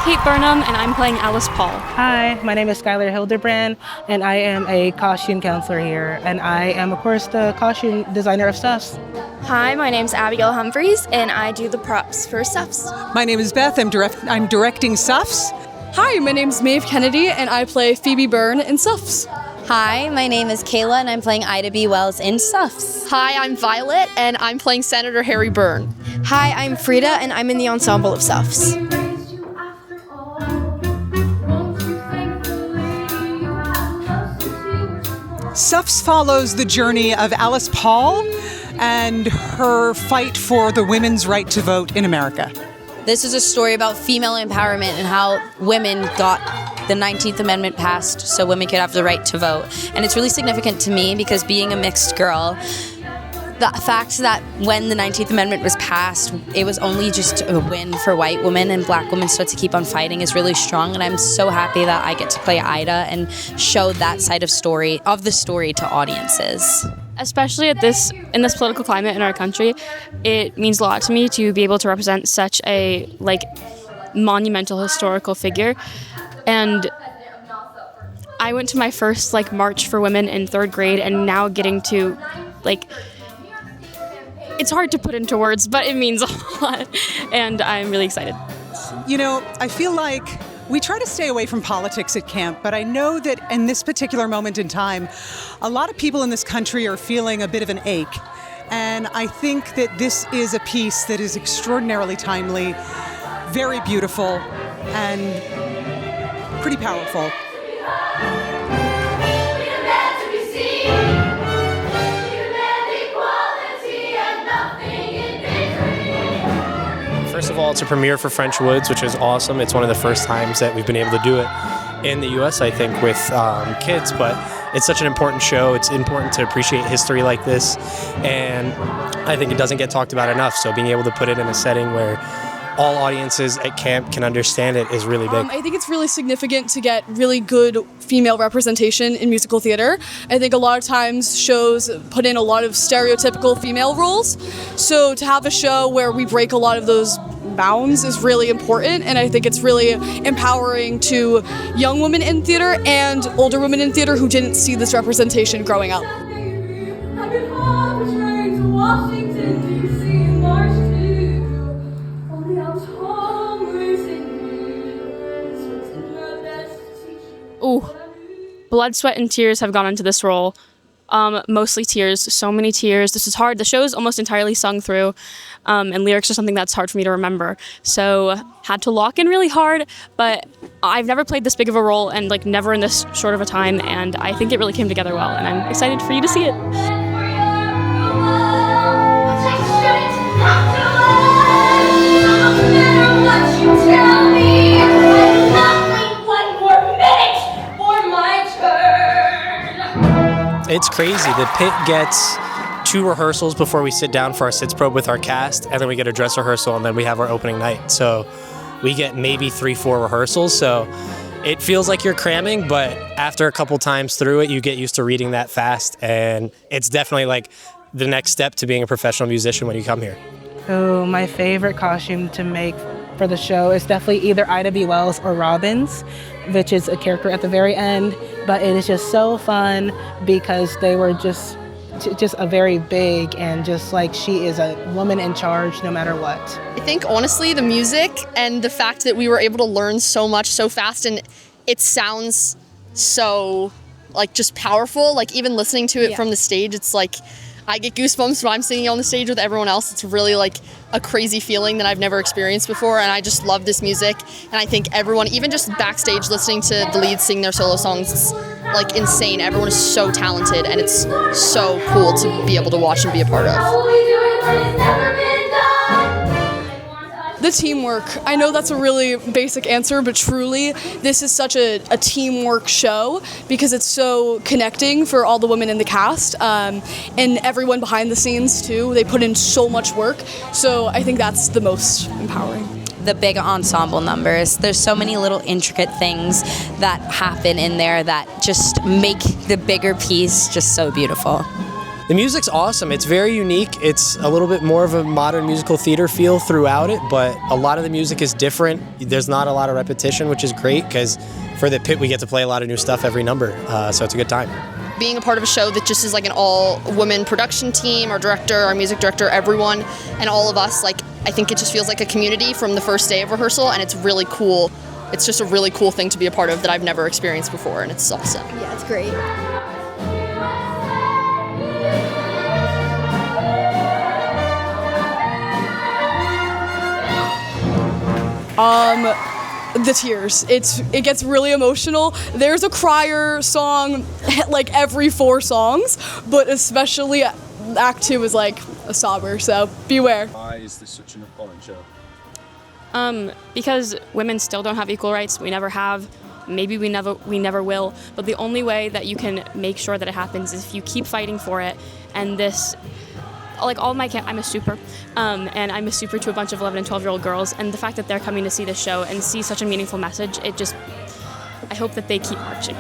Kate Burnham, and I'm playing Alice Paul. Hi, my name is Skylar Hildebrand, and I am a costume counselor here, and I am, of course, the costume designer of Suffs. Hi, my name's Abigail Humphreys, and I do the props for Suffs. My name is Beth. I'm directing Suffs. Hi, my name's Maeve Kennedy, and I play Phoebe Byrne in Suffs. Hi, my name is Kayla, and I'm playing Ida B. Wells in Suffs. Hi, I'm Violet, and I'm playing Senator Harry Byrne. Hi, I'm Frida, and I'm in the ensemble of Suffs. Suffs follows the journey of Alice Paul and her fight for the women's right to vote in America. This is a story about female empowerment and how women got the 19th Amendment passed so women could have the right to vote. And it's really significant to me because being a mixed girl, the fact that when the 19th Amendment was passed, it was only just a win for white women and black women still to keep on fighting is really strong. And I'm so happy that I get to play Ida and show that side of the story to audiences. Especially in this political climate in our country, it means a lot to me to be able to represent such a monumental historical figure. And I went to my first march for women in 3rd grade, and now getting to it's hard to put into words, but it means a lot, and I'm really excited. You know, I feel like we try to stay away from politics at camp, but I know that in this particular moment in time, a lot of people in this country are feeling a bit of an ache. And I think that this is a piece that is extraordinarily timely, very beautiful, and pretty powerful. First of all, it's a premiere for French Woods, which is awesome. It's one of the first times that we've been able to do it in the U.S., I think, with kids, but it's such an important show. It's important to appreciate history like this, and I think it doesn't get talked about enough, so being able to put it in a setting where all audiences at camp can understand it is really big. I think it's really significant to get really good female representation in musical theater. I think a lot of times shows put in a lot of stereotypical female roles. So to have a show where we break a lot of those bounds is really important, and I think it's really empowering to young women in theater and older women in theater who didn't see this representation growing up. Ooh, blood, sweat, and tears have gone into this role. Mostly tears, so many tears. This is hard. The show is almost entirely sung through, and lyrics are something that's hard for me to remember. So had to lock in really hard, but I've never played this big of a role and never in this short of a time, and I think it really came together well, and I'm excited for you to see it. It's crazy. The pit gets 2 rehearsals before we sit down for our sits probe with our cast, and then we get a dress rehearsal, and then we have our opening night. So we get maybe 3-4 rehearsals. So it feels like you're cramming, but after a couple times through it, you get used to reading that fast, and it's definitely the next step to being a professional musician when you come here. So my favorite costume to make for the show is definitely either Ida B. Wells or Robbins, which is a character at the very end, but it is just so fun because they were just a very big, and just she is a woman in charge no matter what. I think honestly the music and the fact that we were able to learn so much so fast, and it sounds so just powerful, even listening to it from the stage, it's I get goosebumps when I'm singing on the stage with everyone else. It's really a crazy feeling that I've never experienced before, and I just love this music. And I think everyone, even just backstage listening to the leads sing their solo songs, it's insane. Everyone is so talented, and it's so cool to be able to watch and be a part of. The teamwork. I know that's a really basic answer, but truly, this is such a teamwork show because it's so connecting for all the women in the cast, and everyone behind the scenes too. They put in so much work, so I think that's the most empowering. The big ensemble numbers. There's so many little intricate things that happen in there that just make the bigger piece just so beautiful. The music's awesome. It's very unique. It's a little bit more of a modern musical theater feel throughout it, but a lot of the music is different. There's not a lot of repetition, which is great because for the pit we get to play a lot of new stuff every number, so it's a good time. Being a part of a show that just is like an all-women production team, our director, our music director, everyone, and all of us, like, I think it just feels like a community from the first day of rehearsal, and it's really cool. It's just a really cool thing to be a part of that I've never experienced before, and it's awesome. Yeah, it's great. The tears. It gets really emotional. There's a crier song like every 4 songs, but especially Act 2 is like a sobber, so beware. Why is this such an appalling show? Because women still don't have equal rights. We never have. Maybe we never will. But the only way that you can make sure that it happens is if you keep fighting for it. And this, like all my I'm a super, and I'm a super to a bunch of 11 and 12-year-old girls. And the fact that they're coming to see this show and see such a meaningful message, I hope that they keep marching.